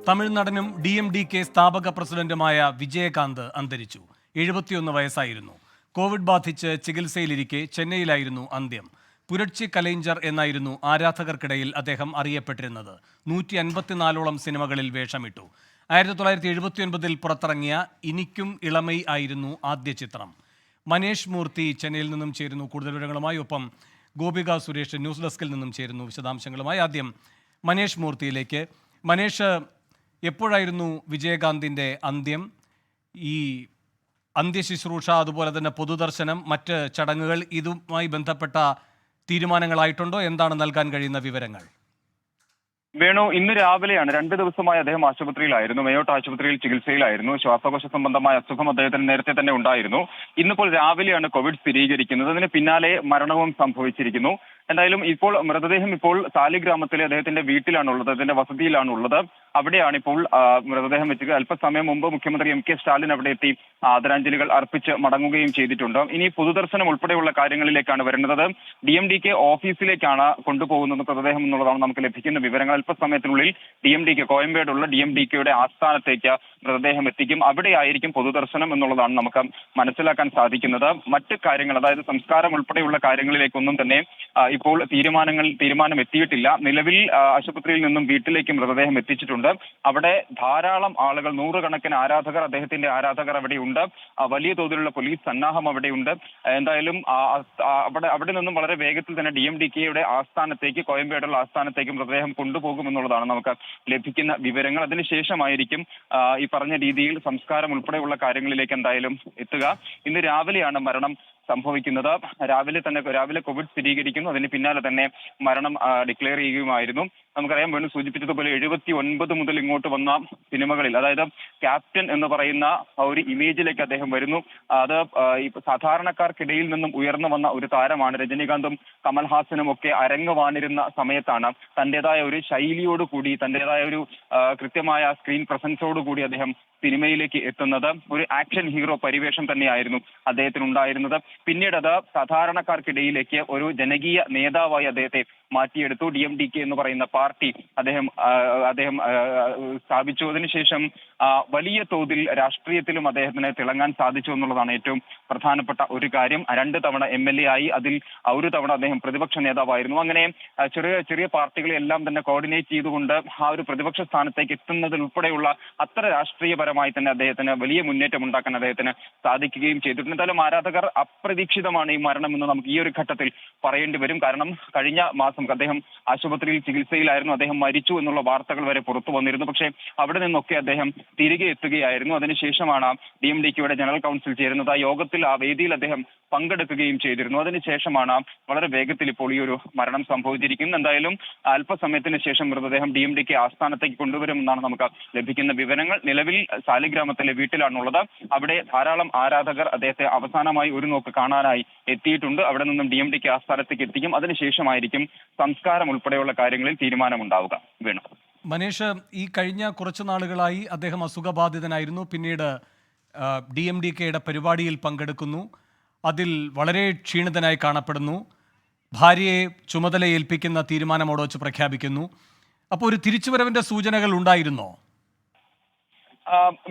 തമിഴ്നാടനും DMDK സ്ഥാപക പ്രസിഡന്റുമായ വിജയകാന്ത് അന്തരിച്ചു. 71 വയസ്സായിരുന്നു. കോവിഡ് ബാധിച്ച് ചികിത്സയിലിരിക്കെ ചെന്നൈയിലായിരുന്നു അന്ത്യം. പുരട്ചി കലൈഞ്ചർ എന്നായിരുന്നു ആരാധകർക്കിടയിൽ അദ്ദേഹം അറിയപ്പെട്ടിരുന്നത്. 154ഓളം സിനിമകളിൽ വേഷമിട്ടു. 1979 പുറത്തിറങ്ങിയ ഇനിക്കും ഇളമൈ ആയിരുന്നു ആദ്യ ചിത്രം. മനേഷ് മൂർത്തി ചെന്നൈയിൽ നിന്നും ചേരുന്നു കൂടുതൽ വിവരങ്ങളുമായി. ഒപ്പം ഗോപിക സുരേഷ് ന്യൂസ് ഡെസ്കിൽ നിന്നും ചേരുന്നു വിശദാംശങ്ങളുമായി. ആദ്യം മനേഷ് മൂർത്തിയിലേക്ക്. മനേഷ്, എപ്പോഴായിരുന്നു വിജയകാന്തിൻ്റെ അന്ത്യം? ഈ അന്ത്യശുശ്രൂഷ, അതുപോലെ തന്നെ പൊതുദർശനം, മറ്റ് ചടങ്ങുകൾ, ഇതുമായി ബന്ധപ്പെട്ട തീരുമാനങ്ങളായിട്ടുണ്ടോ? എന്താണ് നൽകാൻ കഴിയുന്ന വിവരങ്ങൾ? വേണു, ഇന്ന് രാവിലെയാണ്. 2 ദിവസമായി അദ്ദേഹം ആശുപത്രിയിലായിരുന്നു. മേയോട്ട് ആശുപത്രിയിൽ ചികിത്സയിലായിരുന്നു. ശ്വാസകോശ സംബന്ധമായ അസുഖം അദ്ദേഹത്തിന് നേരത്തെ തന്നെ ഉണ്ടായിരുന്നു. ഇന്നിപ്പോൾ രാവിലെയാണ് കോവിഡ് സ്ഥിരീകരിക്കുന്നത്. അതിന് പിന്നാലെ മരണവും സംഭവിച്ചിരിക്കുന്നു. എന്തായാലും ഇപ്പോൾ മൃതദേഹം സാലിഗ്രാമത്തിലെ അദ്ദേഹത്തിന്റെ വീട്ടിലാണുള്ളത്, അദ്ദേഹത്തിന്റെ വസതിയിലാണുള്ളത്. അവിടെയാണ് ഇപ്പോൾ മൃതദേഹം വെച്ചത്. അല്പസമയം മുമ്പ് മുഖ്യമന്ത്രി MK സ്റ്റാലിൻ അവിടെ എത്തി ആദരാഞ്ജലികൾ അർപ്പിച്ച് മടങ്ങുകയും ചെയ്തിട്ടുണ്ട്. ഇനി പൊതുദർശനം ഉൾപ്പെടെയുള്ള കാര്യങ്ങളിലേക്കാണ് വരുന്നത്. DMDK ഓഫീസിലേക്കാണ് കൊണ്ടുപോകുന്നത് മൃതദേഹം എന്നുള്ളതാണ് നമുക്ക് ലഭിക്കുന്ന വിവരങ്ങൾ. അല്പസമയത്തിനുള്ളിൽ DMDK കോയമ്പേടുള്ള DMDKയുടെ ആസ്ഥാനത്തേക്ക് മൃതദേഹം എത്തിക്കും. അവിടെയായിരിക്കും പൊതുദർശനം എന്നുള്ളതാണ് നമുക്ക് മനസ്സിലാക്കാൻ സാധിക്കുന്നത്. മറ്റ് കാര്യങ്ങൾ, അതായത് സംസ്കാരം ഉൾപ്പെടെയുള്ള കാര്യങ്ങളിലേക്കൊന്നും തന്നെ ഇപ്പോൾ തീരുമാനം എത്തിയിട്ടില്ല. നിലവിൽ ആശുപത്രിയിൽ നിന്നും വീട്ടിലേക്ക് മൃതദേഹം എത്തിച്ചിട്ടുണ്ട്. അവിടെ ധാരാളം ആളുകൾ, നൂറുകണക്കിന് ആരാധകർ, അദ്ദേഹത്തിന്റെ ആരാധകർ അവിടെയുണ്ട്. വലിയ തോതിലുള്ള പോലീസ് സന്നാഹം അവിടെയുണ്ട്. എന്തായാലും അവിടെ നിന്നും വളരെ വേഗത്തിൽ തന്നെ DMDKയുടെ ആസ്ഥാനത്തേക്ക്, കോയമ്പേടുള്ള ആസ്ഥാനത്തേക്ക് മൃതദേഹം കൊണ്ടുപോകുമെന്നുള്ളതാണ് നമുക്ക് ലഭിക്കുന്ന വിവരങ്ങൾ. അതിനുശേഷമായിരിക്കും ഈ പറഞ്ഞ രീതിയിൽ സംസ്കാരം ഉൾപ്പെടെയുള്ള കാര്യങ്ങളിലേക്ക് എന്തായാലും എത്തുക. ഇന്ന് രാവിലെയാണ് മരണം സംഭവിക്കുന്നത്. രാവിലെ കോവിഡ് സ്ഥിരീകരിക്കുന്നു. അതിന് പിന്നാലെ തന്നെ മരണം ഡിക്ലെയർ ചെയ്യുകയുമായിരുന്നു. നമുക്കറിയാം, വേണു സൂചിപ്പിച്ചതുപോലെ 79 മുതൽ ഇങ്ങോട്ട് വന്ന സിനിമകളിൽ, അതായത് ക്യാപ്റ്റൻ എന്ന് പറയുന്ന ഒരു ഇമേജിലേക്ക് അദ്ദേഹം വരുന്നു. അത് സാധാരണക്കാർക്കിടയിൽ നിന്നും ഉയർന്നു വന്ന ഒരു താരമാണ്. രജനീകാന്തും കമൽഹാസനും ഒക്കെ അരങ്ങുവാണിരുന്ന സമയത്താണ് തന്റേതായ ഒരു ശൈലിയോടുകൂടി, തന്റേതായ ഒരു കൃത്യമായ സ്ക്രീൻ പ്രസൻസോടുകൂടി അദ്ദേഹം സിനിമയിലേക്ക് എത്തുന്നത്. ഒരു ആക്ഷൻ ഹീറോ പരിവേഷം തന്നെയായിരുന്നു അദ്ദേഹത്തിന് ഉണ്ടായിരുന്നത്. പിന്നീട് അത് സാധാരണക്കാർക്കിടയിലേക്ക് ഒരു ജനകീയ നേതാവായി അദ്ദേഹത്തെ മാറ്റിയെടുത്തു. DMDK എന്ന് പറയുന്ന പാർട്ടി അദ്ദേഹം സ്ഥാപിച്ചു. അതിനുശേഷം വലിയ തോതിൽ രാഷ്ട്രീയത്തിലും അദ്ദേഹത്തിന് തിളങ്ങാൻ സാധിച്ചു എന്നുള്ളതാണ് ഏറ്റവും പ്രധാനപ്പെട്ട ഒരു കാര്യം. 2 തവണ MLA ആയി. അതിൽ ഒരു തവണ അദ്ദേഹം പ്രതിപക്ഷ നേതാവായിരുന്നു. അങ്ങനെ ചെറിയ പാർട്ടികളെ എല്ലാം തന്നെ കോർഡിനേറ്റ് ചെയ്തുകൊണ്ട് ആ ഒരു പ്രതിപക്ഷ സ്ഥാനത്തേക്ക് എത്തുന്നതിൽ ഉൾപ്പെടെയുള്ള അത്ര രാഷ്ട്രീയപരമായി തന്നെ അദ്ദേഹത്തിന് വലിയ മുന്നേറ്റം ഉണ്ടാക്കാൻ അദ്ദേഹത്തിന് സാധിക്കുകയും ചെയ്തിട്ടുണ്ട്. എന്തായാലും ആരാധകർ അപ്രതീക്ഷിതമാണ് ഈ മരണം എന്ന് നമുക്ക് ഈ ഒരു ഘട്ടത്തിൽ പറയേണ്ടി വരും. കാരണം കഴിഞ്ഞ മാസം അദ്ദേഹം ആശുപത്രിയിൽ ചികിത്സയിലായിരുന്നു. അദ്ദേഹം മരിച്ചു എന്നുള്ള വാർത്തകൾ വരെ പുറത്തു വന്നിരുന്നു. പക്ഷേ അവിടെ നിന്നൊക്കെ അദ്ദേഹം തിരികെ എത്തുകയായിരുന്നു. അതിനുശേഷമാണ് DMDKയുടെ ജനറൽ കൗൺസിൽ ചേരുന്നത്. ആ യോഗത്തിൽ, ആ വേദിയിൽ അദ്ദേഹം പങ്കെടുക്കുകയും ചെയ്തിരുന്നു. അതിനുശേഷമാണ് വളരെ വേഗത്തിൽ ഇപ്പോൾ ഈ ഒരു മരണം സംഭവിച്ചിരിക്കുന്നത്. എന്തായാലും അല്പസമയത്തിന് ശേഷം മൃതദേഹം DMDK ആസ്ഥാനത്തേക്ക് കൊണ്ടുവരുമെന്നാണ് നമുക്ക് ലഭിക്കുന്ന വിവരങ്ങൾ. നിലവിൽ സാലിഗ്രാമത്തിലെ വീട്ടിലാണുള്ളത്. അവിടെ ധാരാളം ആരാധകർ അദ്ദേഹത്തെ അവസാനമായി ഒരു നോക്ക് കാണാനായി എത്തിയിട്ടുണ്ട്. അവിടെ നിന്നും DMDK ആസ്ഥാനത്തേക്ക് എത്തിക്കും. അതിനുശേഷമായിരിക്കും സംസ്കാരം ഉൾപ്പെടെയുള്ള കാര്യങ്ങളിൽ തീരുമാനമുണ്ടാവുക. വേണം മനേഷ്, ഈ കഴിഞ്ഞ കുറച്ചു നാളുകളായി അദ്ദേഹം അസുഖബാധിതനായിരുന്നു. പിന്നീട് DMDKയുടെ പരിപാടിയിൽ പങ്കെടുക്കുന്നു. അതിൽ വളരെ ക്ഷീണിതനായി കാണപ്പെടുന്നു. ഭാര്യയെ ചുമതലയേൽപ്പിക്കുന്ന തീരുമാനം വച്ച് പ്രഖ്യാപിക്കുന്നു. അപ്പോൾ ഒരു തിരിച്ചുവരവിൻ്റെ സൂചനകൾ ഉണ്ടായിരുന്നോ?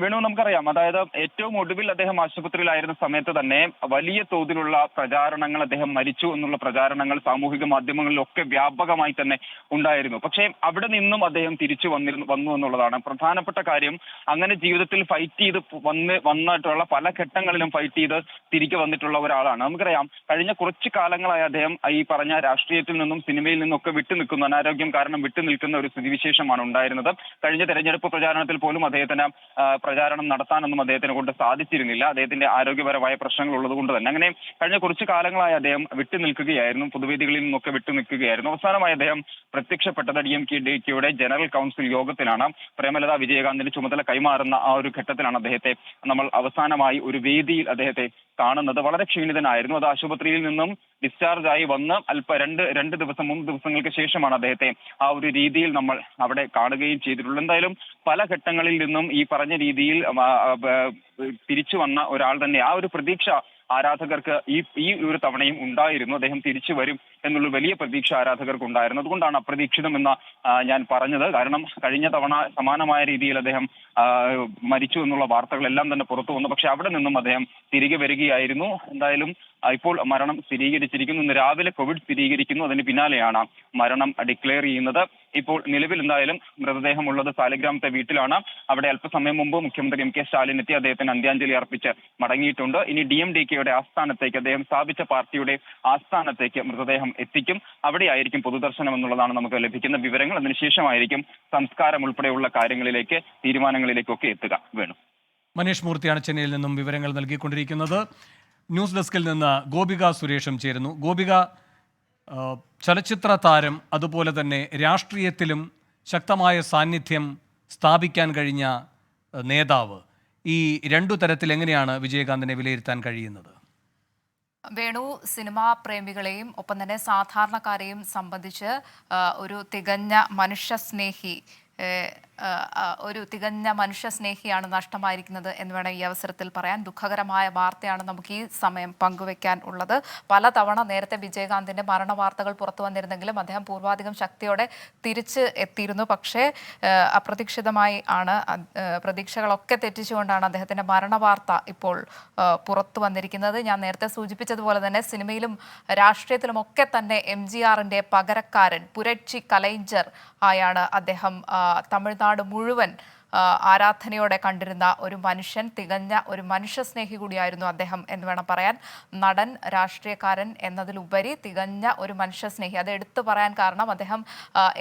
വേണു, നമുക്കറിയാം, അതായത് ഏറ്റവും ഒടുവിൽ അദ്ദേഹം ആശുപത്രിയിലായിരുന്ന സമയത്ത് തന്നെ വലിയ തോതിലുള്ള പ്രചാരണങ്ങൾ, അദ്ദേഹം മരിച്ചു എന്നുള്ള പ്രചാരണങ്ങൾ സാമൂഹിക മാധ്യമങ്ങളിലൊക്കെ വ്യാപകമായി തന്നെ ഉണ്ടായിരുന്നു. പക്ഷേ അവിടെ നിന്നും അദ്ദേഹം തിരിച്ചു വന്നു എന്നുള്ളതാണ് പ്രധാനപ്പെട്ട കാര്യം. അങ്ങനെ ജീവിതത്തിൽ ഫൈറ്റ് ചെയ്ത് വന്നിട്ടുള്ള പല ഘട്ടങ്ങളിലും ഫൈറ്റ് ചെയ്ത് തിരികെ വന്നിട്ടുള്ള ഒരാളാണ്. നമുക്കറിയാം, കഴിഞ്ഞ കുറച്ചു കാലങ്ങളായി അദ്ദേഹം ഈ പറഞ്ഞ രാഷ്ട്രീയത്തിൽ നിന്നും സിനിമയിൽ നിന്നൊക്കെ വിട്ടുനിൽക്കുന്ന, അനാരോഗ്യം കാരണം വിട്ടുനിൽക്കുന്ന ഒരു സ്ഥിതിവിശേഷമാണ് ഉണ്ടായിരുന്നത്. കഴിഞ്ഞ തെരഞ്ഞെടുപ്പ് പ്രചാരണത്തിൽ പോലും അദ്ദേഹത്തിന് പ്രചാരണം നടത്താനൊന്നും അദ്ദേഹത്തിനെ കൊണ്ട് സാധിച്ചിരുന്നില്ല. അദ്ദേഹത്തിന്റെ ആരോഗ്യപരമായ പ്രശ്നങ്ങൾ ഉള്ളത് കൊണ്ട് തന്നെ. അങ്ങനെ കഴിഞ്ഞ കുറച്ചു കാലങ്ങളായി അദ്ദേഹം വിട്ടുനിൽക്കുകയായിരുന്നു, പൊതുവേദികളിൽ നിന്നൊക്കെ വിട്ടുനിൽക്കുകയായിരുന്നു. അവസാനമായി അദ്ദേഹം പ്രത്യക്ഷപ്പെട്ടത് DMDKയുടെ ജനറൽ കൗൺസിൽ യോഗത്തിലാണ്. പ്രേമലത വിജയകാന്തിന് ചുമതല കൈമാറുന്ന ആ ഒരു ഘട്ടത്തിലാണ് അദ്ദേഹത്തെ നമ്മൾ അവസാനമായി ഒരു വേദിയിൽ അദ്ദേഹത്തെ കാണുന്നത്. വളരെ ക്ഷീണിതനായിരുന്നു. അത് ആശുപത്രിയിൽ നിന്നും ഡിസ്ചാർജ് ആയി വന്ന് രണ്ട് ദിവസങ്ങൾക്ക് ശേഷമാണ് അദ്ദേഹത്തെ ആ ഒരു രീതിയിൽ നമ്മൾ അവിടെ കാണുകയും ചെയ്തിട്ടുള്ളത്. എന്തായാലും പല ഘട്ടങ്ങളിൽ നിന്നും ഈ പറഞ്ഞ രീതിയിൽ തിരിച്ചു വന്ന ഒരാൾ തന്നെ. ആ ഒരു പ്രതീക്ഷ ആരാധകർക്ക് ഈ ഒരു തവണയും ഉണ്ടായിരുന്നു. അദ്ദേഹം തിരിച്ചു വരും എന്നുള്ള വലിയ പ്രതീക്ഷ ആരാധകർക്ക് ഉണ്ടായിരുന്നു. അതുകൊണ്ടാണ് അപ്രതീക്ഷിതമെന്ന് ഞാൻ പറഞ്ഞത്. കാരണം കഴിഞ്ഞ തവണ സമാനമായ രീതിയിൽ അദ്ദേഹം മരിച്ചു എന്നുള്ള വാർത്തകളെല്ലാം തന്നെ പുറത്തു വന്നു. പക്ഷെ അവിടെ നിന്നും അദ്ദേഹം തിരികെ വരികയായിരുന്നു. എന്തായാലും ഇപ്പോൾ മരണം സ്ഥിരീകരിച്ചിരിക്കുന്നു. ഇന്ന് രാവിലെ കോവിഡ് സ്ഥിരീകരിക്കുന്നു. അതിന് പിന്നാലെയാണ് മരണം ഡിക്ലെയർ ചെയ്യുന്നത്. ഇപ്പോൾ നിലവിൽ എന്തായാലും മൃതദേഹമുള്ളത് സാലിഗ്രാമത്തെ വീട്ടിലാണ്. അവിടെ അല്പസമയം മുമ്പ് മുഖ്യമന്ത്രി എം കെ സ്റ്റാലിൻ എത്തി അദ്ദേഹത്തിന് അന്ത്യാഞ്ജലി അർപ്പിച്ച് മടങ്ങിയിട്ടുണ്ട്. ഇനി DMDKയുടെ ആസ്ഥാനത്തേക്ക്, അദ്ദേഹം സ്ഥാപിച്ച പാർട്ടിയുടെ ആസ്ഥാനത്തേക്ക് മൃതദേഹം എത്തിക്കും. അവിടെയായിരിക്കും പൊതുദർശനം എന്നുള്ളതാണ് നമുക്ക് ലഭിക്കുന്ന വിവരങ്ങൾ. അതിനുശേഷമായിരിക്കും സംസ്കാരം ഉൾപ്പെടെയുള്ള കാര്യങ്ങളിലേക്ക്, തീരുമാനങ്ങളിലേക്കൊക്കെ എത്തുക. വേണു. മനീഷ് മൂർത്തിയാണ് ചെന്നൈയിൽ നിന്നും വിവരങ്ങൾ നൽകിക്കൊണ്ടിരിക്കുന്നത്. ന്യൂസ് ഡെസ്കിൽ നിന്ന് ഗോപിക സുരേഷും ചേരുന്നു. ഗോപിക, ചലച്ചിത്ര താരം അതുപോലെ തന്നെ രാഷ്ട്രീയത്തിലും ശക്തമായ സാന്നിധ്യം സ്ഥാപിക്കാൻ കഴിഞ്ഞ നേതാവ്, ഈ രണ്ടു തരത്തിൽ എങ്ങനെയാണ് വിജയകാന്തിനെ വിലയിരുത്താൻ കഴിയുന്നത്? വേണു, സിനിമാ പ്രേമികളെയും ഒപ്പം തന്നെ സാധാരണക്കാരെയും സംബന്ധിച്ച് ഒരു തികഞ്ഞ മനുഷ്യസ്നേഹി മനുഷ്യസ്നേഹിയാണ് നഷ്ടമായിരിക്കുന്നത് എന്ന് വേണം ഈ അവസരത്തിൽ പറയാൻ. ദുഃഖകരമായ വാർത്തയാണ് നമുക്ക് ഈ സമയം പങ്കുവെക്കാൻ ഉള്ളത്. പലതവണ നേരത്തെ വിജയകാന്തിൻ്റെ മരണ വാർത്തകൾ പുറത്തു വന്നിരുന്നെങ്കിലും അദ്ദേഹം പൂർവാധികം ശക്തിയോടെ തിരിച്ച് എത്തിയിരുന്നു. പക്ഷേ അപ്രതീക്ഷിതമായി ആണ്, പ്രതീക്ഷകളൊക്കെ തെറ്റിച്ചുകൊണ്ടാണ് അദ്ദേഹത്തിൻ്റെ മരണ വാർത്ത ഇപ്പോൾ പുറത്തു വന്നിരിക്കുന്നത്. ഞാൻ നേരത്തെ സൂചിപ്പിച്ചതുപോലെ തന്നെ സിനിമയിലും രാഷ്ട്രീയത്തിലുമൊക്കെ തന്നെ MGRന്റെ പകരക്കാരൻ പുരട്ചി കലൈഞ്ചർ ആയാണ് അദ്ദേഹം തമിഴ്നാട് മുഴുവൻ ആരാധനയോടെ കണ്ടിരുന്ന ഒരു മനുഷ്യൻ, തികഞ്ഞ ഒരു മനുഷ്യസ്നേഹി കൂടിയായിരുന്നു അദ്ദേഹം എന്ന് വേണം പറയാൻ. നടൻ, രാഷ്ട്രീയക്കാരൻ എന്നതിലുപരി തികഞ്ഞ ഒരു മനുഷ്യസ്നേഹി. അത് എടുത്തു പറയാൻ കാരണം അദ്ദേഹം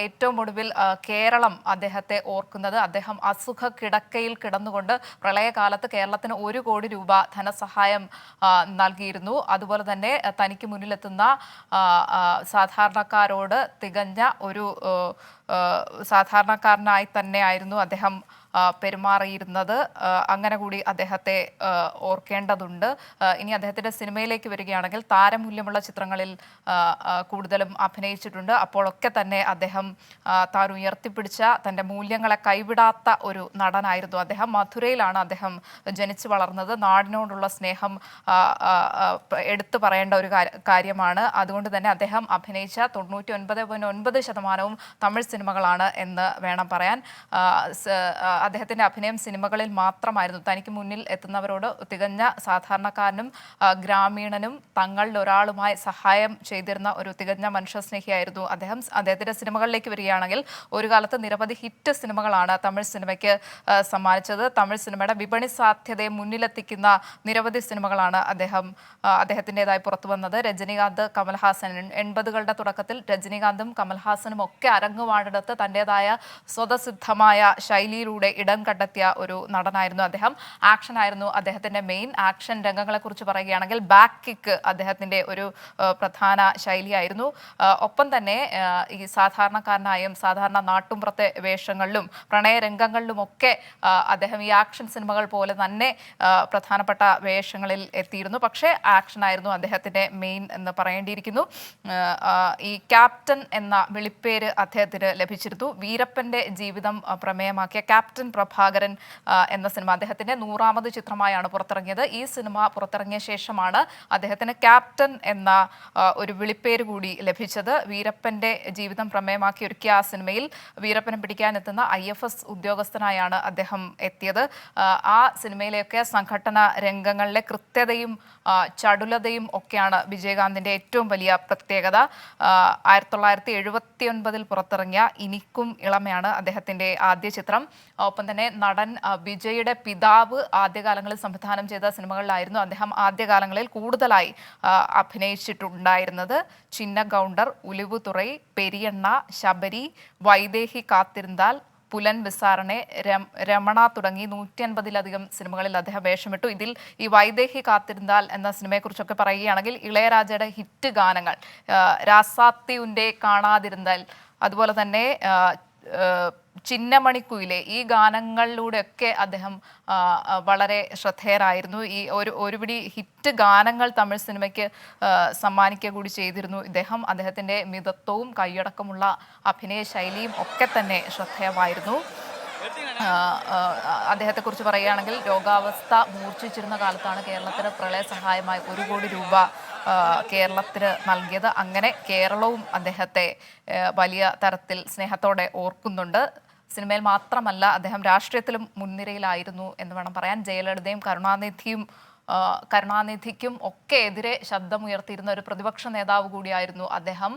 ഏറ്റവും ഒടുവിൽ കേരളം അദ്ദേഹത്തെ ഓർക്കുന്നത്, അദ്ദേഹം അസുഖ കിടക്കയിൽ കിടന്നുകൊണ്ട് പ്രളയകാലത്ത് കേരളത്തിന് 1 കോടി രൂപ ധനസഹായം നൽകിയിരുന്നു. അതുപോലെ തന്നെ തനിക്ക് മുന്നിലെത്തുന്ന സാധാരണക്കാരോട് തികഞ്ഞ ഒരു സാധാരണക്കാരനായി തന്നെയായിരുന്നു അദ്ദേഹം പെരുമാറിയിരുന്നത്. അങ്ങനെ കൂടി അദ്ദേഹത്തെ ഓർക്കേണ്ടതുണ്ട്. ഇനി അദ്ദേഹത്തിൻ്റെ സിനിമയിലേക്ക് വരികയാണെങ്കിൽ താരമൂല്യമുള്ള ചിത്രങ്ങളിൽ കൂടുതലും അഭിനയിച്ചിട്ടുണ്ട്. അപ്പോഴൊക്കെ തന്നെ അദ്ദേഹം താൻ ഉയർത്തിപ്പിടിച്ച തൻ്റെ മൂല്യങ്ങളെ കൈവിടാത്ത ഒരു നടനായിരുന്നു അദ്ദേഹം. മധുരയിലാണ് അദ്ദേഹം ജനിച്ചു വളർന്നത്. നാടിനോടുള്ള സ്നേഹം എടുത്തു പറയേണ്ട ഒരു കാര്യമാണ്. അതുകൊണ്ട് തന്നെ അദ്ദേഹം അഭിനയിച്ച 99.9% തമിഴ് സിനിമകളാണ് എന്ന് വേണം പറയാൻ. അദ്ദേഹത്തിൻ്റെ അഭിനയം സിനിമകളിൽ മാത്രമായിരുന്നു. തനിക്ക് മുന്നിൽ എത്തുന്നവരോട് തികഞ്ഞ സാധാരണക്കാരനും ഗ്രാമീണനും തങ്ങളിൽ ഒരാളുമായി സഹായം ചെയ്തിരുന്ന ഒരു തികഞ്ഞ മനുഷ്യസ്നേഹിയായിരുന്നു അദ്ദേഹം. അദ്ദേഹത്തിൻ്റെ സിനിമകളിലേക്ക് വരികയാണെങ്കിൽ ഒരു കാലത്ത് നിരവധി ഹിറ്റ് സിനിമകളാണ് തമിഴ് സിനിമയ്ക്ക് സമ്മാനിച്ചത്. തമിഴ് സിനിമയുടെ വിപണി സാധ്യതയെ മുന്നിലെത്തിക്കുന്ന നിരവധി സിനിമകളാണ് അദ്ദേഹത്തിൻ്റെതായി പുറത്തു വന്നത്. രജനീകാന്ത്, കമൽഹാസൻ, 80കളുടെ തുടക്കത്തിൽ രജനീകാന്തും കമൽഹാസനും ഒക്കെ അരങ്ങുവാണെടുത്ത് തൻ്റെതായ സ്വതസിദ്ധമായ ശൈലിയിലൂടെ ഇടം കണ്ടെത്തിയ ഒരു നടനായിരുന്നു അദ്ദേഹം. ആക്ഷൻ ആയിരുന്നു അദ്ദേഹത്തിൻ്റെ മെയിൻ. ആക്ഷൻ രംഗങ്ങളെക്കുറിച്ച് പറയുകയാണെങ്കിൽ ബാക്ക് കിക്ക് അദ്ദേഹത്തിൻ്റെ ഒരു പ്രധാന ശൈലിയായിരുന്നു. ഒപ്പം തന്നെ ഈ സാധാരണക്കാരനായും സാധാരണ നാട്ടുംപുറത്തെ വേഷങ്ങളിലും പ്രണയരംഗങ്ങളിലുമൊക്കെ അദ്ദേഹം ഈ ആക്ഷൻ സിനിമകൾ പോലെ തന്നെ പ്രധാനപ്പെട്ട വേഷങ്ങളിൽ എത്തിയിരുന്നു. പക്ഷേ ആക്ഷനായിരുന്നു അദ്ദേഹത്തിൻ്റെ മെയിൻ എന്ന് പറയേണ്ടിയിരിക്കുന്നു. ഈ ക്യാപ്റ്റൻ എന്ന വിളിപ്പേര് അദ്ദേഹത്തിന് ലഭിച്ചിരുന്നു. വീരപ്പൻ്റെ ജീവിതം പ്രമേയമാക്കിയ ക്യാപ്റ്റൻ പ്രഭാകരൻ എന്ന സിനിമ അദ്ദേഹത്തിൻ്റെ 100ാമത് ചിത്രമായാണ് പുറത്തിറങ്ങിയത്. ഈ സിനിമ പുറത്തിറങ്ങിയ ശേഷമാണ് അദ്ദേഹത്തിന് ക്യാപ്റ്റൻ എന്ന ഒരു വിളിപ്പേര് കൂടി ലഭിച്ചത്. വീരപ്പൻ്റെ ജീവിതം പ്രമേയമാക്കി ഒരുക്കിയ ആ സിനിമയിൽ വീരപ്പനെ പിടിക്കാനെത്തുന്ന IFS ഉദ്യോഗസ്ഥനായാണ് അദ്ദേഹം എത്തിയത്. ആ സിനിമയിലെയൊക്കെ സംഘടന രംഗങ്ങളിലെ കൃത്യതയും ചടുലതയും ഒക്കെയാണ് വിജയകാന്തിൻ്റെ ഏറ്റവും വലിയ പ്രത്യേകത. 1979 പുറത്തിറങ്ങിയ ഇനിക്കും ഇളമയാണ് അദ്ദേഹത്തിൻ്റെ ആദ്യ ചിത്രം. ഒപ്പം തന്നെ നടൻ വിജയുടെ പിതാവ് ആദ്യകാലങ്ങളിൽ സംവിധാനം ചെയ്ത സിനിമകളിലായിരുന്നു അദ്ദേഹം ആദ്യകാലങ്ങളിൽ കൂടുതലായി അഭിനയിച്ചിട്ടുണ്ടായിരുന്നത്. ചിന്ന ഗൗണ്ടർ, ഉലിവുതുറൈ, പെരിയണ്ണ, ശബരി, വൈദേഹി കാത്തിരുന്താൽ, പുലൻ വിസാരണെ, രമണ തുടങ്ങി 150ലധികം സിനിമകളിൽ അദ്ദേഹം വേഷമിട്ടു. ഇതിൽ ഈ വൈദേഹി കാത്തിരുന്താൽ എന്ന സിനിമയെക്കുറിച്ചൊക്കെ പറയുകയാണെങ്കിൽ ഇളയരാജയുടെ ഹിറ്റ് ഗാനങ്ങൾ, രാസാത്തിയുൻ്റെ കാണാതിരുന്താൽ, അതുപോലെ തന്നെ ചിന്നമണിക്കുയിലെ, ഈ ഗാനങ്ങളിലൂടെയൊക്കെ അദ്ദേഹം വളരെ ശ്രദ്ധേയരായിരുന്നു. ഈ ഒരുപിടി ഹിറ്റ് ഗാനങ്ങൾ തമിഴ് സിനിമയ്ക്ക് സമ്മാനിക്കുക കൂടി ചെയ്തിരുന്നു ഇദ്ദേഹം. അദ്ദേഹത്തിൻ്റെ മിതത്വവും കൈയടക്കമുള്ള അഭിനയ ശൈലിയും ഒക്കെ തന്നെ ശ്രദ്ധേയമായിരുന്നു. ആ, ആ, അദ്ദേഹത്തെക്കുറിച്ച് പറയുകയാണെങ്കിൽ രോഗാവസ്ഥ മൂർച്ഛിച്ചിരുന്ന കാലത്താണ് കേരളത്തിന് പ്രളയ സഹായമായി 1 കോടി രൂപ കേരളത്തിന് നൽകിയത്. അങ്ങനെ കേരളവും അദ്ദേഹത്തെ വലിയ തരത്തിൽ സ്നേഹത്തോടെ ഓർക്കുന്നുണ്ട്. സിനിമയിൽ മാത്രമല്ല, അദ്ദേഹം രാഷ്ട്രീയത്തിലും മുൻനിരയിലായിരുന്നു എന്ന് വേണം പറയാൻ. ജയലളിതയും കരുണാനിധിക്കും ഒക്കെ എതിരെ ശബ്ദമുയർത്തിയിരുന്ന ഒരു പ്രതിപക്ഷ നേതാവ് കൂടിയായിരുന്നു അദ്ദേഹം.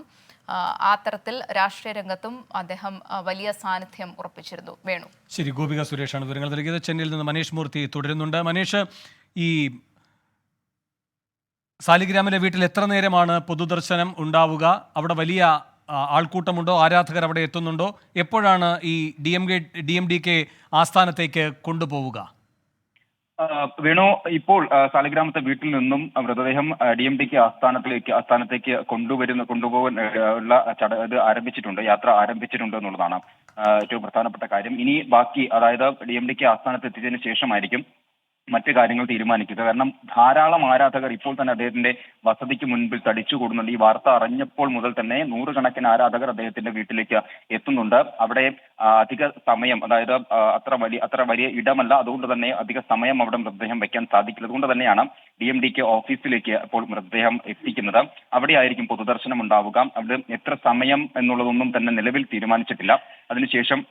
ആ തരത്തിൽ രാഷ്ട്രീയ രംഗത്തും അദ്ദേഹം വലിയ സാന്നിധ്യം ഉറപ്പിച്ചിരുന്നു. വേണു. ശരി, ഗോപിക സുരേഷാണ് വിവരങ്ങൾ നൽകിയത്. ചെന്നൈയിൽ നിന്ന് മനീഷ് മൂർത്തി തുടരുന്നുണ്ട്. മനീഷ്, ഈ സാലിഗ്രാമിലെ വീട്ടിൽ എത്ര നേരമാണ് പൊതുദർശനം ഉണ്ടാവുക? അവിടെ വലിയ ആൾക്കൂട്ടമുണ്ടോ? ആരാധകർ അവിടെ എത്തുന്നുണ്ടോ? എപ്പോഴാണ് ഈ DMDK ആസ്ഥാനത്തേക്ക് കൊണ്ടുപോവുക? വേണു, ഇപ്പോൾ സാലിഗ്രാമത്തെ വീട്ടിൽ നിന്നും മൃതദേഹം DMDK ആസ്ഥാനത്തേക്ക് കൊണ്ടുപോകാൻ ഉള്ള ഇത് ആരംഭിച്ചിട്ടുണ്ട്, യാത്ര ആരംഭിച്ചിട്ടുണ്ട് എന്നുള്ളതാണ് ഏറ്റവും പ്രധാനപ്പെട്ട കാര്യം. ഇനി ബാക്കി, അതായത് DMDK ആസ്ഥാനത്ത് എത്തിയതിനു ശേഷമായിരിക്കും മറ്റു കാര്യങ്ങൾ തീരുമാനിക്കുക. കാരണം ധാരാളം ആരാധകർ ഇപ്പോൾ തന്നെ അദ്ദേഹത്തിന്റെ വസതിക്ക് മുൻപിൽ തടിച്ചു കൂടുന്നുണ്ട്. ഈ വാർത്ത അറിഞ്ഞപ്പോൾ മുതൽ തന്നെ നൂറുകണക്കിന് ആരാധകർ അദ്ദേഹത്തിന്റെ വീട്ടിലേക്ക് എത്തുന്നുണ്ട്. അവിടെ അധിക സമയം, അതായത് അത്ര വലിയ ഇടമല്ല, അതുകൊണ്ട് തന്നെ അധിക സമയം അവിടെ മൃതദേഹം വെക്കാൻ സാധിക്കില്ല. അതുകൊണ്ട് തന്നെയാണ് DMDK ഓഫീസിലേക്ക് ഇപ്പോൾ മൃതദേഹം എത്തിക്കുന്നത്. അവിടെ ആയിരിക്കും പൊതുദർശനം ഉണ്ടാവുക. അവിടെ എത്ര സമയം എന്നുള്ളതൊന്നും തന്നെ നിലവിൽ തീരുമാനിച്ചിട്ടില്ല. അതിനുശേഷം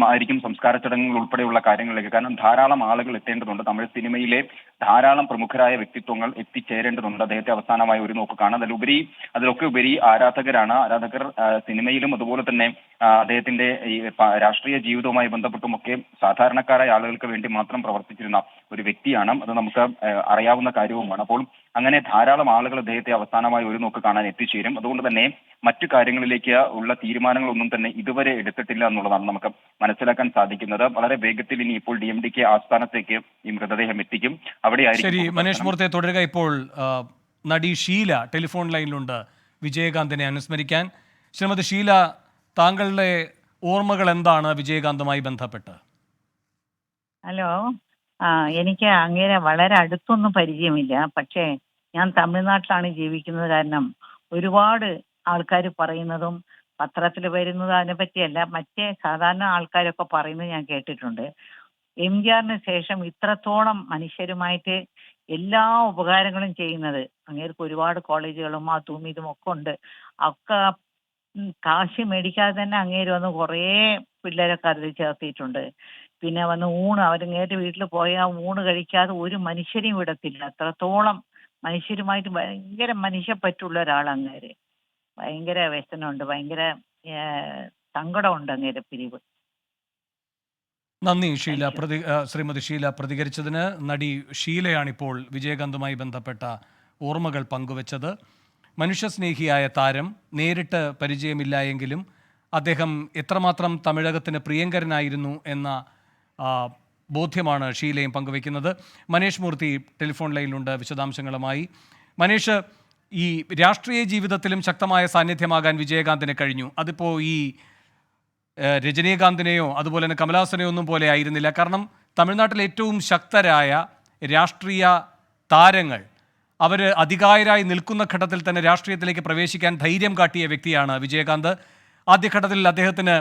ആയിരിക്കും സംസ്കാര ചടങ്ങുകൾ ഉൾപ്പെടെയുള്ള കാര്യങ്ങളിലേക്ക്. കാരണം ധാരാളം ആളുകൾ എത്തേണ്ടതുണ്ട്. തമിഴ് സിനിമയിലെ ധാരാളം പ്രമുഖരായ വ്യക്തിത്വങ്ങൾ എത്തിച്ചേരേണ്ടതുണ്ട്. അദ്ദേഹത്തെ അവസാനമായി ഒരു നോക്ക് കാണാൻ. അതിലൊക്കെ ഉപരി ആരാധകർ സിനിമയിലും അതുപോലെ തന്നെ അദ്ദേഹത്തിന്റെ ഈ രാഷ്ട്രീയ ജീവിതവുമായി ബന്ധപ്പെട്ടുമൊക്കെ സാധാരണക്കാരായ ആളുകൾക്ക് വേണ്ടി മാത്രം പ്രവർത്തിച്ചിരുന്ന ഒരു വ്യക്തിയാണ്. അത് നമുക്ക് അറിയാവുന്ന കാര്യവുമാണ്. അപ്പോൾ അങ്ങനെ ധാരാളം ആളുകൾ അദ്ദേഹത്തെ അവസാനമായി ഒരു നോക്ക് കാണാൻ എത്തിച്ചേരും. അതുകൊണ്ട് തന്നെ മറ്റു കാര്യങ്ങളിലേക്ക് ഉള്ള തീരുമാനങ്ങളൊന്നും തന്നെ ഇതുവരെ എടുത്തിട്ടില്ല എന്നുള്ളതാണ് നമുക്ക് മനസ്സിലാക്കാൻ സാധിക്കുന്നത്. വളരെ വേഗത്തിൽ ഇനി ഇപ്പോൾ DMDK ആസ്ഥാനത്തേക്ക് ഈ മൃതദേഹം എത്തിക്കും. അവിടെ ശരി, മനീഷ് മൂർത്തിയെ തുടരുക. ഇപ്പോൾ നടി ഷീല ടെലിഫോൺ ലൈനിലുണ്ട് വിജയകാന്തിനെ അനുസ്മരിക്കാൻ. ശ്രീമതി ഷീല, താങ്കളുടെ ഓർമ്മകൾ എന്താണ് വിജയകാന്തുമായി ബന്ധപ്പെട്ട്? ഹലോ. എനിക്ക് അങ്ങേരെ വളരെ അടുത്തൊന്നും പരിചയമില്ല. പക്ഷേ ഞാൻ തമിഴ്നാട്ടിലാണ് ജീവിക്കുന്നത്. കാരണം ഒരുപാട് ആൾക്കാർ പറയുന്നതും പത്രത്തിൽ വരുന്നതും അതിനെ പറ്റിയല്ല, മറ്റേ സാധാരണ ആൾക്കാരൊക്കെ പറയുന്നത് ഞാൻ കേട്ടിട്ടുണ്ട്. MGRന് ശേഷം ഇത്രത്തോളം മനുഷ്യരുമായിട്ട് എല്ലാ ഉപകാരങ്ങളും ചെയ്യുന്നത്, അങ്ങേർക്ക് ഒരുപാട് കോളേജുകളും അതും ഇതും ഒക്കെ ഉണ്ട്. ഒക്കെ കാശ് മേടിക്കാതെ തന്നെ അങ്ങേര് വന്ന് കുറേ പിള്ളേരൊക്കെ അതിൽ ചേർത്തിട്ടുണ്ട്. പിന്നെ വന്ന് അവരങ്ങേരുടെ വീട്ടിൽ പോയാൽ ഊണ് കഴിക്കാതെ ഒരു മനുഷ്യരെയും വിടത്തില്ല. അത്രത്തോളം മനുഷ്യരുമായിട്ട് ഭയങ്കര മനുഷ്യപ്പറ്റുള്ള ഒരാളങ്ങേര്. ഭയങ്കര വ്യസനമുണ്ട്, ഭയങ്കര സങ്കടമുണ്ട് അങ്ങേരെ പിരിവ്. നന്ദി ഷീല. ശ്രീമതി ഷീല പ്രതികരിച്ചതിന്. നടി ഷീലയാണിപ്പോൾ വിജയകാന്തുമായി ബന്ധപ്പെട്ട ഓർമ്മകൾ പങ്കുവച്ചത്. മനുഷ്യസ്നേഹിയായ താരം, നേരിട്ട് പരിചയമില്ല എങ്കിലും അദ്ദേഹം എത്രമാത്രം തമിഴകത്തിന് പ്രിയങ്കരനായിരുന്നു എന്ന ബോധ്യമാണ് ഷീലയും പങ്കുവയ്ക്കുന്നത്. മനീഷ് മൂർത്തി ടെലിഫോൺ ലൈനിലുണ്ട് വിശദാംശങ്ങളുമായി. മനീഷ്, ഈ രാഷ്ട്രീയ ജീവിതത്തിലും ശക്തമായ സാന്നിധ്യമാകാൻ വിജയകാന്തിന് കഴിഞ്ഞു. അതിപ്പോൾ ഈ രജനീകാന്തിനെയോ അതുപോലെ തന്നെ കമലഹാസനെയോ ഒന്നും പോലെ ആയിരുന്നില്ല. കാരണം തമിഴ്നാട്ടിലെ ഏറ്റവും ശക്തരായ രാഷ്ട്രീയ താരങ്ങൾ അവർ അധികായരായി നിൽക്കുന്ന ഘട്ടത്തിൽ തന്നെ രാഷ്ട്രീയത്തിലേക്ക് പ്രവേശിക്കാൻ ധൈര്യം കാട്ടിയ വ്യക്തിയാണ് വിജയകാന്ത്. ആദ്യഘട്ടത്തിൽ അദ്ദേഹത്തിന്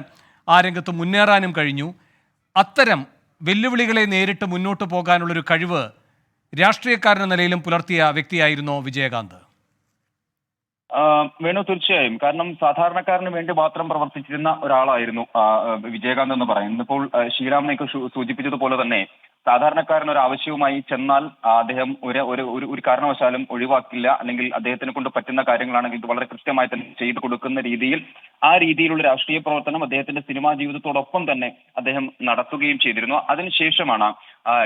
ആ രംഗത്ത് മുന്നേറാനും കഴിഞ്ഞു. അത്തരം വെല്ലുവിളികളെ നേരിട്ട് മുന്നോട്ട് പോകാനുള്ളൊരു കഴിവ് രാഷ്ട്രീയക്കാരൻ എന്ന നിലയിലും പുലർത്തിയ വ്യക്തിയായിരുന്നോ വിജയകാന്ത്? വേണു, തീർച്ചയായും. കാരണം സാധാരണക്കാരന് വേണ്ടി മാത്രം പ്രവർത്തിച്ചിരുന്ന ഒരാളായിരുന്നു വിജയകാന്ത് എന്ന് പറയുന്നത്. ഇപ്പോൾ ശ്രീരാമനെയൊക്കെ സൂചിപ്പിച്ചതുപോലെ തന്നെ സാധാരണക്കാരൻ ഒരു ആവശ്യവുമായി ചെന്നാൽ അദ്ദേഹം ഒരു കാരണവശാലും ഒഴിവാക്കില്ല. അല്ലെങ്കിൽ അദ്ദേഹത്തിനെ കൊണ്ട് പറ്റുന്ന കാര്യങ്ങളാണെങ്കിൽ ഇത് വളരെ കൃത്യമായി തന്നെ ചെയ്തു കൊടുക്കുന്ന രീതിയിലുള്ള രാഷ്ട്രീയ പ്രവർത്തനം അദ്ദേഹത്തിന്റെ സിനിമാ ജീവിതത്തോടൊപ്പം തന്നെ അദ്ദേഹം നടത്തുകയും ചെയ്തിരുന്നു. അതിനുശേഷമാണ്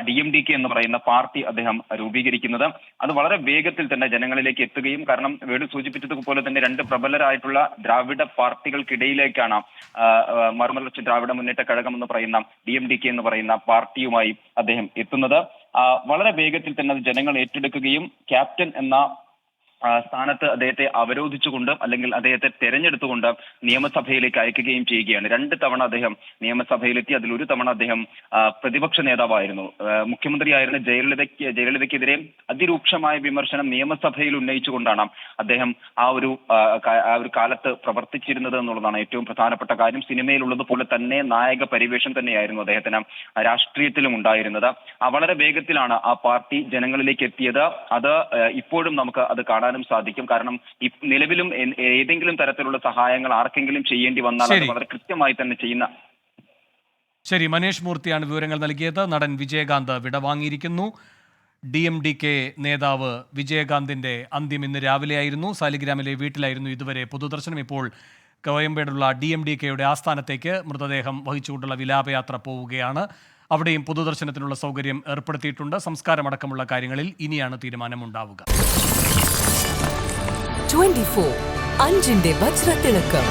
DMDK എന്ന് പറയുന്ന പാർട്ടി അദ്ദേഹം രൂപീകരിക്കുന്നത്. അത് വളരെ വേഗത്തിൽ തന്നെ ജനങ്ങളിലേക്ക് എത്തുകയും, കാരണം വേണു സൂചിപ്പിച്ചതുപോലെ തന്നെ രണ്ട് പ്രബലരായിട്ടുള്ള ദ്രാവിഡ പാർട്ടികൾക്കിടയിലേക്കാണ് മറുമലർച്ച ദ്രാവിഡ മുന്നേറ്റ കഴകം എന്ന് പറയുന്ന DMDK എന്ന് പറയുന്ന പാർട്ടിയുമായി അദ്ദേഹം എത്തുന്നത്. വളരെ വേഗത്തിൽ തന്നെ അത് ജനങ്ങൾ ഏറ്റെടുക്കുകയും ക്യാപ്റ്റൻ എന്ന സ്ഥാനത്ത് അദ്ദേഹത്തെ അവരോധിച്ചുകൊണ്ട് അല്ലെങ്കിൽ അദ്ദേഹത്തെ തെരഞ്ഞെടുത്തുകൊണ്ട് നിയമസഭയിലേക്ക് അയക്കുകയും ചെയ്യുകയാണ്. 2 തവണ അദ്ദേഹം നിയമസഭയിലെത്തി. അതിൽ ഒരു തവണ അദ്ദേഹം പ്രതിപക്ഷ നേതാവായിരുന്നു. മുഖ്യമന്ത്രിയായിരുന്ന ജയലളിതയ്ക്കെതിരെ അതിരൂക്ഷമായ വിമർശനം നിയമസഭയിൽ ഉന്നയിച്ചുകൊണ്ടാണ് അദ്ദേഹം ആ ഒരു കാലത്ത് പ്രവർത്തിച്ചിരുന്നത് എന്നുള്ളതാണ് ഏറ്റവും പ്രധാനപ്പെട്ട കാര്യം. സിനിമയിലുള്ളതുപോലെ തന്നെ നായക പരിവേഷം തന്നെയായിരുന്നു അദ്ദേഹത്തിന് രാഷ്ട്രീയത്തിലും ഉണ്ടായിരുന്നത്. വളരെ വേഗത്തിലാണ് ആ പാർട്ടി ജനങ്ങളിലേക്ക് എത്തിയത്. അത് ഇപ്പോഴും നമുക്ക് അത് കാണാനും സാധിക്കും. കാരണം നിലവിലും ഏതെങ്കിലും തരത്തിലുള്ള സഹായങ്ങൾ ആർക്കെങ്കിലും ചെയ്യേണ്ടി വന്നാൽ അത് വളരെ കൃത്യമായി തന്നെ ചെയ്യുന്ന. ശരി, മനേഷ് മൂർത്തിയാണ് വിവരങ്ങൾ നൽകിയത്. നടൻ വിജയകാന്ത് വിടവാങ്ങിയിരിക്കുന്നു. DMDK നേതാവ് വിജയകാന്തിന്റെ അന്ത്യം ഇന്ന് രാവിലെയായിരുന്നു. സാലിഗ്രാമിലെ വീട്ടിലായിരുന്നു ഇതുവരെ പൊതുദർശനം. ഇപ്പോൾ കോയമ്പേടുള്ള DMDKയുടെ ആസ്ഥാനത്തേക്ക് മൃതദേഹം വഹിച്ചുകൊണ്ടുള്ള വിലാപയാത്ര പോവുകയാണ്. അവിടെയും പൊതുദർശനത്തിനുള്ള സൗകര്യം ഏർപ്പെടുത്തിയിട്ടുണ്ട്. സംസ്കാരമടക്കമുള്ള കാര്യങ്ങളിൽ ഇനിയാണ് തീരുമാനമുണ്ടാവുക. 24 അഞ്ചിന്റെ വജ്രത്തിളക്കം.